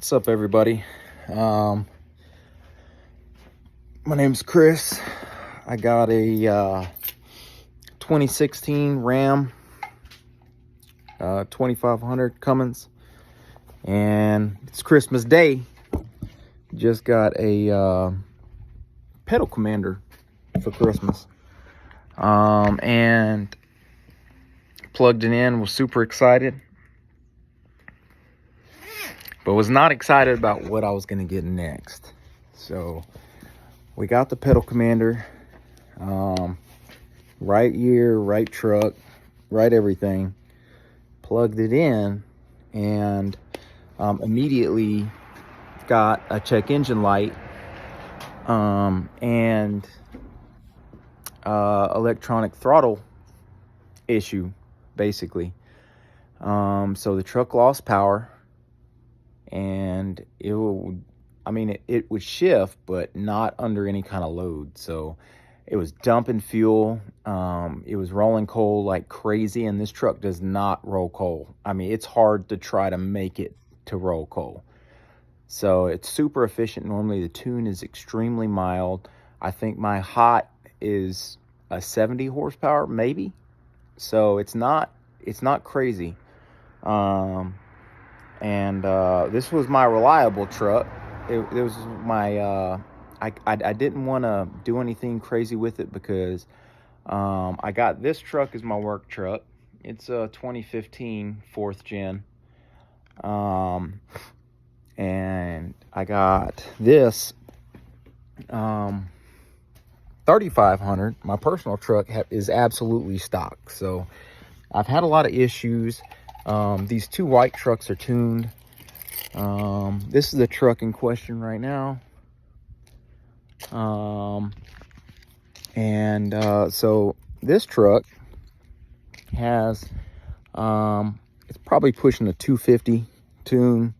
What's up, everybody? My name's Chris. I got a 2016 Ram 2500 Cummins, and it's Christmas Day. Just got a Pedal Commander for Christmas, and plugged it in. Was super excited, but was not excited about what I was going to get next. So we got the Pedal Commander, right year, right truck, right everything. Plugged it in, and immediately got a check engine light and electronic throttle issue, basically. So the truck lost power, and it would shift, but not under any kind of load. So it was dumping fuel. It was rolling coal like crazy, and this truck does not roll coal. I mean, it's hard to try to make it to roll coal. So it's super efficient. Normally the tune is extremely mild. I think my hot is a 70 horsepower, maybe. So it's not crazy. This was my reliable truck. It was my I didn't want to do anything crazy with it because I got this truck as my work truck. It's a 2015 4th gen, and I got this 3500. My personal truck is absolutely stock. So I've had a lot of issues. These two white trucks are tuned. This is the truck in question right now. So this truck has, it's probably pushing a 250 tune,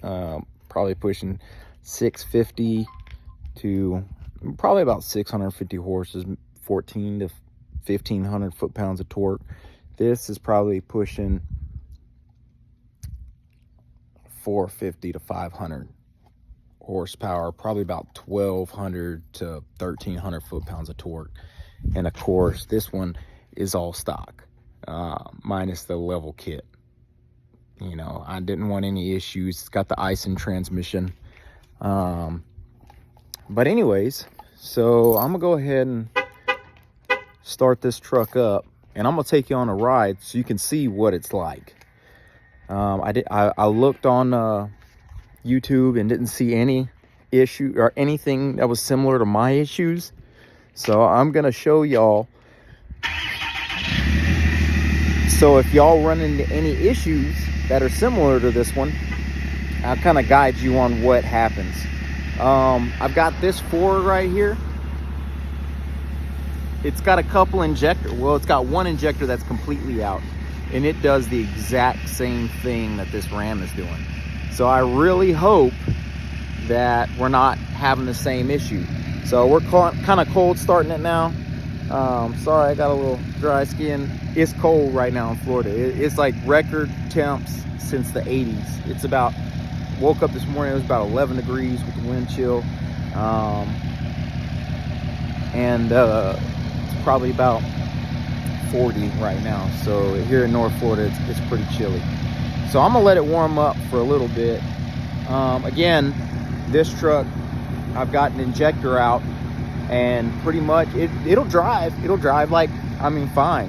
probably pushing 650 to probably about 650 horses, 14 to 1500 foot-pounds of torque. This is probably pushing 450 to 500 horsepower, probably about 1200 to 1300 foot-pounds of torque. And of course, this one is all stock, minus the level kit. You know, I didn't want any issues. It's got the Ison transmission. But anyways, so I'm gonna go ahead and start this truck up, and I'm gonna take you on a ride so you can see what it's like. I looked on YouTube and didn't see any issue or anything that was similar to my issues, so I'm gonna show y'all. So if y'all run into any issues that are similar to this one, I'll kind of guide you on what happens. I've got this Ford right here. It's got a couple injector. Well, it's got one injector that's completely out, and it does the exact same thing that this Ram is doing. So I really hope that we're not having the same issue. So we're kind of cold starting it now. Sorry, I got a little dry skin. It's cold right now in Florida. It's like record temps since the 80s. It's about, woke up this morning, it was about 11 degrees with the wind chill. It's probably about 40 right now. So here in North Florida, it's pretty chilly. So I'm gonna let it warm up for a little bit. Again, this truck, I've got an injector out, and pretty much it'll drive like, I mean, fine.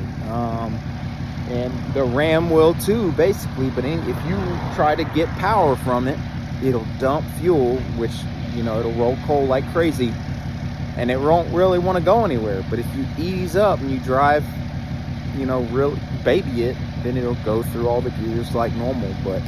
And the Ram will too, basically. But if you try to get power from it, it'll dump fuel, which, you know, it'll roll coal like crazy, and it won't really want to go anywhere. But if you ease up and you drive, you know, really baby it, then it'll go through all the gears like normal. But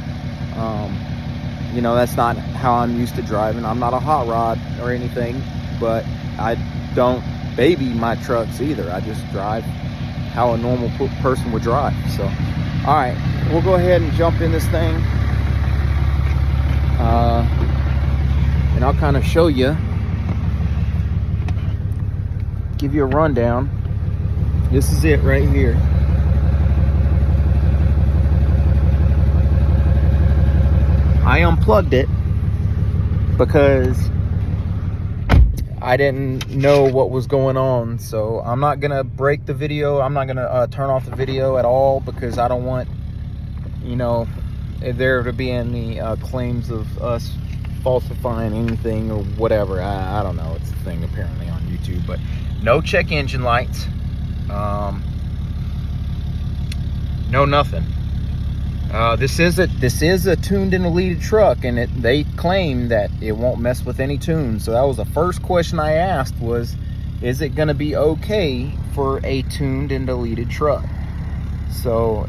you know, that's not how I'm used to driving. I'm not a hot rod or anything, but I don't baby my trucks either. I just drive how a normal person would drive. So all right, we'll go ahead and jump in this thing, and I'll kind of show you, give you a rundown. This is it right here. I unplugged it because I didn't know what was going on. So I'm not gonna break the video. I'm not gonna turn off the video at all, because I don't want, you know, there to be any claims of us falsifying anything or whatever. I don't know. It's a thing apparently on YouTube. But no check engine lights. No nothing. This is a tuned and deleted truck, and they claim that it won't mess with any tunes. So that was the first question I asked, was, is it going to be okay for a tuned and deleted truck? So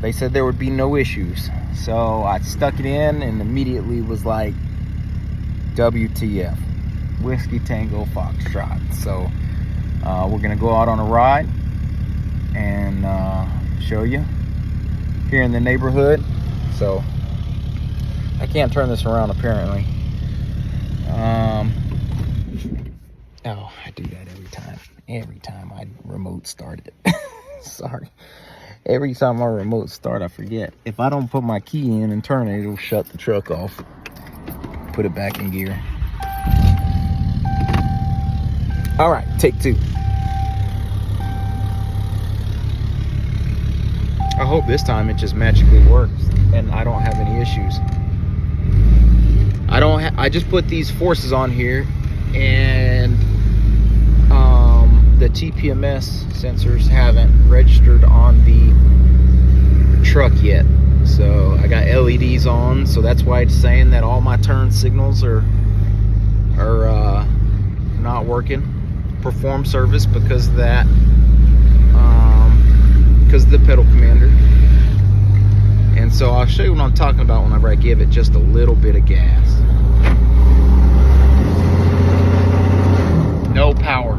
they said there would be no issues. So I stuck it in and immediately was like, WTF, Whiskey Tango Foxtrot. So we're gonna go out on a ride and show you here in the neighborhood. So I can't turn this around apparently. Oh, I do that every time I remote start it. Sorry, every time I remote start I forget. If I don't put my key in and turn it, it'll shut the truck off. Put it back in gear. All right, take two. I hope this time it just magically works and I don't have any issues. I just put these forces on here, and the TPMS sensors haven't registered on the truck yet. So I got LEDs on, so that's why it's saying that all my turn signals are not working. Perform service because of that, because of the Pedal Commander. And so I'll show you what I'm talking about whenever I give it just a little bit of gas. No power.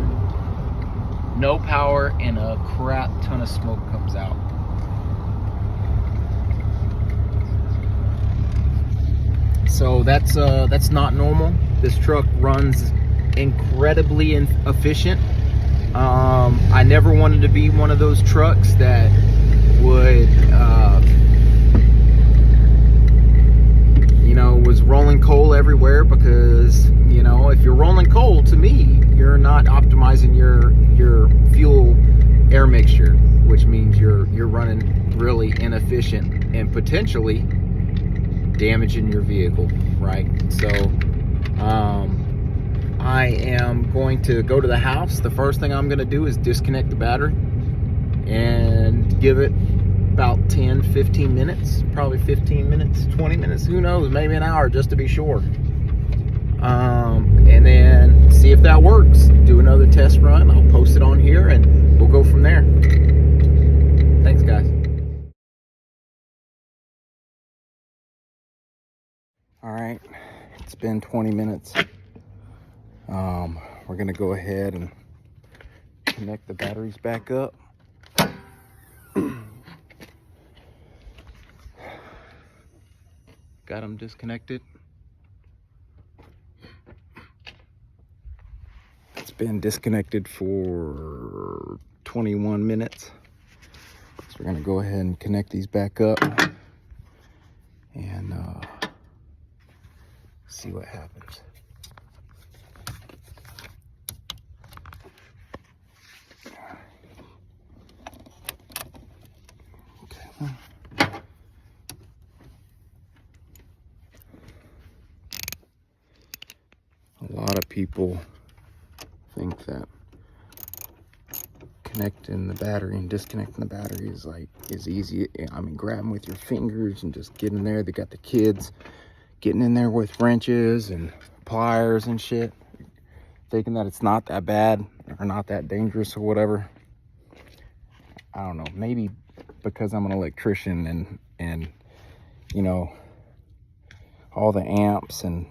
No power, and a crap ton of smoke comes out. So that's not normal. This truck runs incredibly efficient. I never wanted to be one of those trucks that would you know, was rolling coal everywhere, because, you know, if you're rolling coal, to me, you're not optimizing your fuel air mixture, which means you're running really inefficient and potentially damaging your vehicle, right? So I am going to go to the house. The first thing I'm going to do is disconnect the battery and give it about 10-15 minutes, probably 15 minutes, 20 minutes, who knows, maybe an hour, just to be sure, and then see if that works. Do another test run. I'll post it on here and we'll go from there. Thanks, guys. All right, it's been 20 minutes. We're gonna go ahead and connect the batteries back up. Got them disconnected. It's been disconnected for 21 minutes. So we're gonna go ahead and connect these back up and see what happens. Okay. A lot of people think that connecting the battery and disconnecting the battery is easy. I mean, grab them with your fingers and just get in there. They got the kids getting in there with wrenches and pliers and shit, thinking that it's not that bad or not that dangerous or whatever. I don't know, maybe because I'm an electrician and you know, all the amps and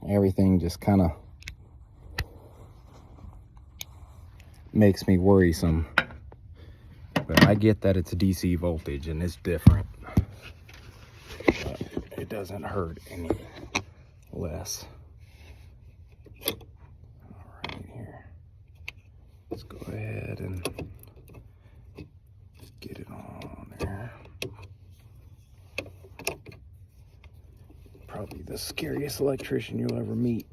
everything just kind of makes me worrisome. But I get that it's a DC voltage and it's different, but it doesn't hurt any less. All right, here, let's go ahead and get it on there. Probably the scariest electrician you'll ever meet.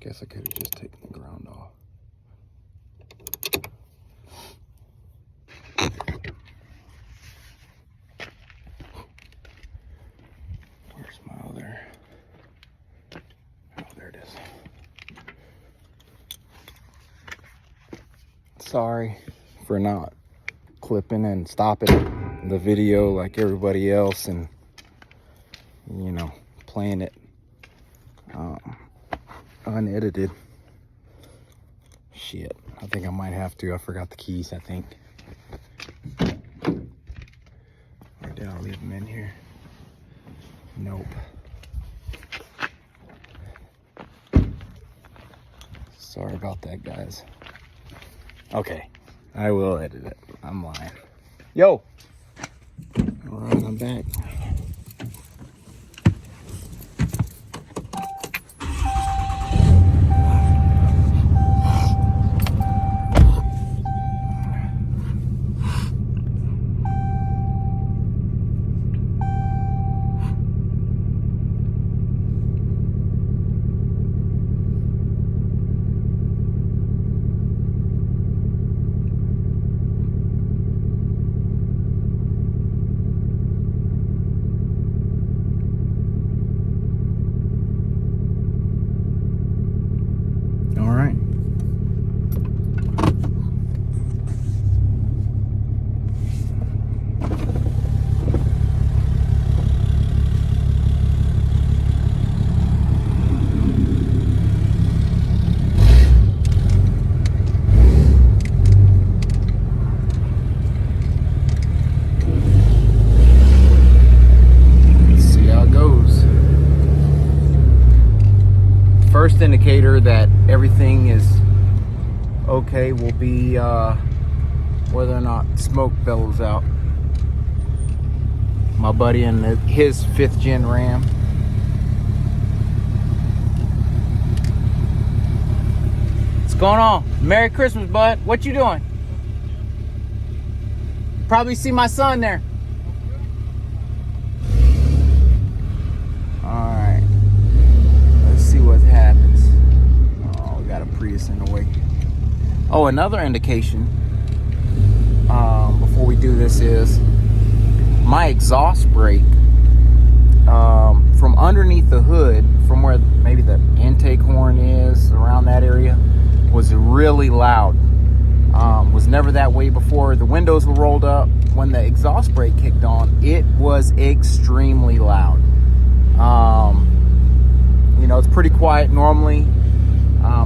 Guess I could have just taken the ground off. Where's my other? Oh, there it is. Sorry for not clipping and stopping the video like everybody else and, you know, playing it unedited. Shit, I think I might have to. I forgot the keys, I think. Or did I leave them in here? Nope. Sorry about that, guys. Okay, I will edit it. I'm lying. Yo! All right, I'm back. First indicator that everything is okay will be whether or not smoke bellows out. My buddy in his 5th gen Ram. What's going on? Merry Christmas, bud. What you doing? Probably see my son there. Alright. Let's see what happens. Oh, we got a Prius in the way. Oh, another indication before we do this is my exhaust brake from underneath the hood, from where maybe the intake horn is, around that area, was really loud. Was never that way before. The windows were rolled up. When the exhaust brake kicked on, it was extremely loud. You know, it's pretty quiet normally,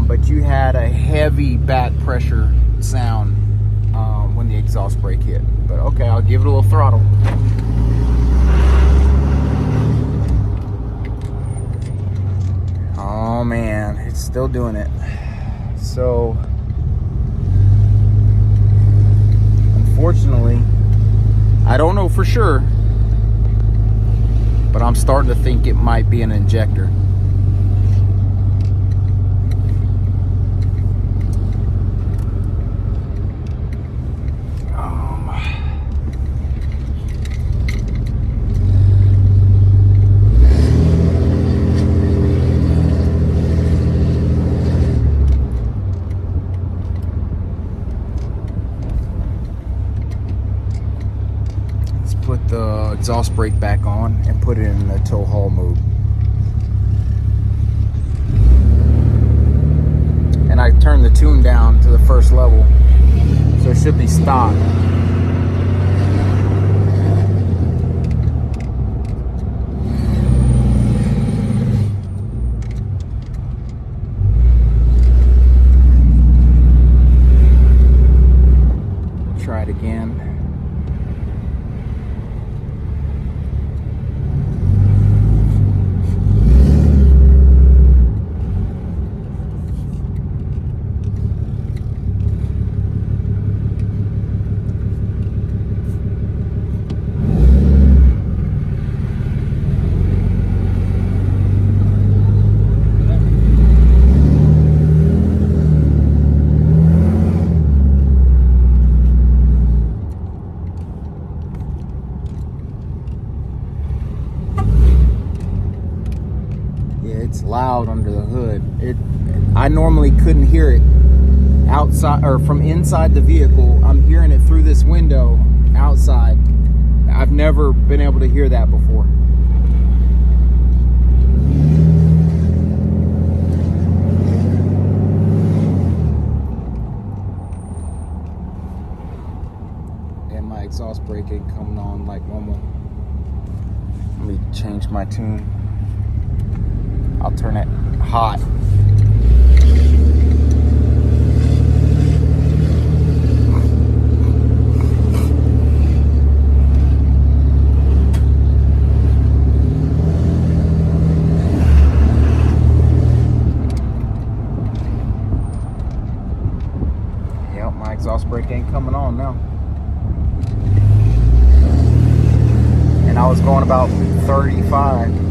but you had a heavy back pressure sound when the exhaust brake hit. But okay, I'll give it a little throttle. Oh man, it's still doing it. So unfortunately, I don't know for sure, but I'm starting to think it might be an injector. Put the exhaust brake back on and put it in the tow haul mode. And I turned the tune down to the first level, so it should be stock. Try it again. loud under the hood. I normally couldn't hear it outside or from inside the vehicle. I'm hearing it through this window outside. I've never been able to hear that before. And my exhaust brake ain't coming on like normal. Let me change my tune. I'll turn it hot. Yep, my exhaust brake ain't coming on now. And I was going about 35.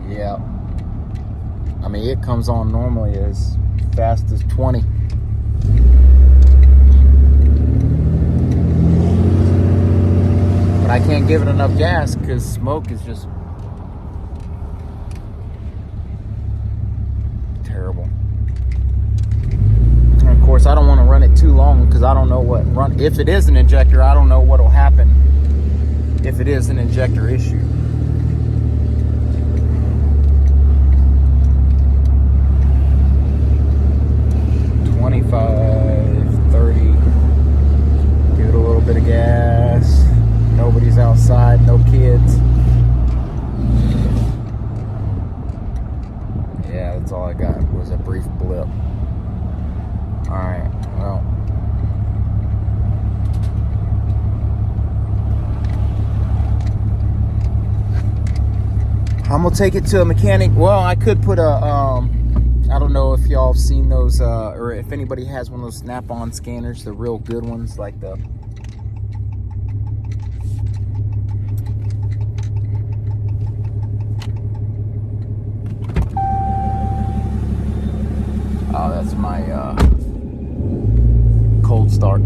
Yeah. I mean, it comes on normally as fast as 20. But I can't give it enough gas because smoke is just terrible. And of course, I don't want to run it too long because I don't know if it is an injector, I don't know what will happen if it is an injector issue. Give it a little bit of gas. Nobody's outside, no kids. Yeah, that's all I got was a brief blip. Alright, well. I'm gonna take it to a mechanic. Well, I could put a I don't know if y'all have seen those, or if anybody has one of those snap-on scanners, the real good ones, like the... Oh, that's my cold start.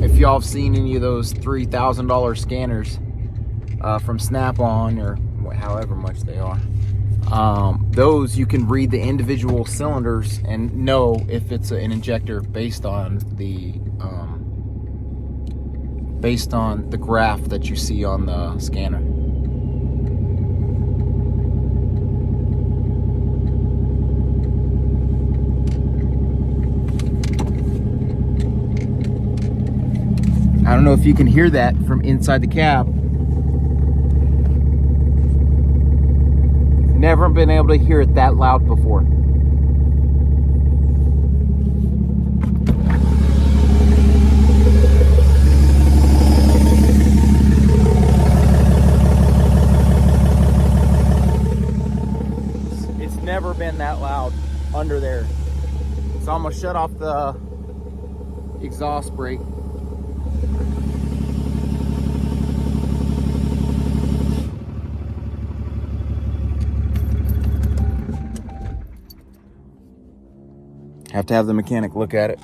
If y'all have seen any of those $3,000 scanners from Snap-on, or however much they are, those you can read the individual cylinders and know if it's an injector based on the graph that you see on the scanner. I don't know if you can hear that from inside the cab. Never been able to hear it that loud before. It's never been that loud under there. So I'm gonna shut off the exhaust brake. Have to have the mechanic look at it.